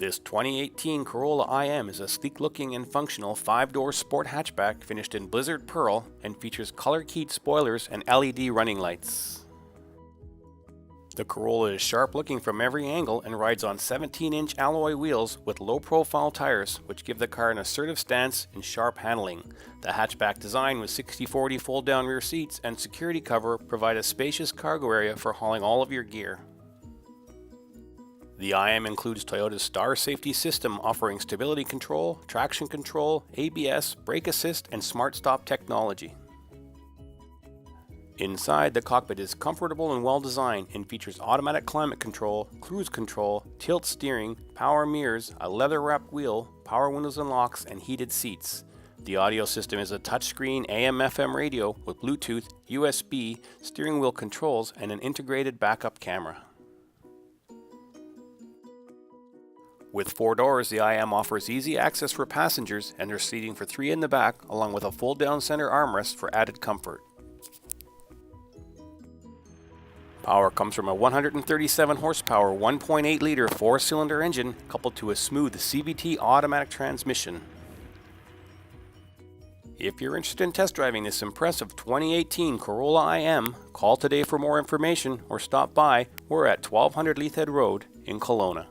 This 2018 Corolla IM is a sleek-looking and functional 5-door sport hatchback finished in Blizzard Pearl and features color-keyed spoilers and LED running lights. The Corolla is sharp-looking from every angle and rides on 17-inch alloy wheels with low-profile tires, which give the car an assertive stance and sharp handling. The hatchback design with 60/40 fold-down rear seats and security cover provide a spacious cargo area for hauling all of your gear. The IM includes Toyota's Star Safety System, offering stability control, traction control, ABS, brake assist, and smart stop technology. Inside, the cockpit is comfortable and well designed and features automatic climate control, cruise control, tilt steering, power mirrors, a leather-wrapped wheel, power windows and locks, and heated seats. The audio system is a touchscreen AM/FM radio with Bluetooth, USB, steering wheel controls, and an integrated backup camera. With 4 doors, the IM offers easy access for passengers and there's seating for 3 in the back, along with a fold-down center armrest for added comfort. Power comes from a 137 horsepower 1.8-liter 4-cylinder engine coupled to a smooth CVT automatic transmission. If you're interested in test driving this impressive 2018 Corolla IM, call today for more information or stop by. We're at 1200 Leithhead Road in Kelowna.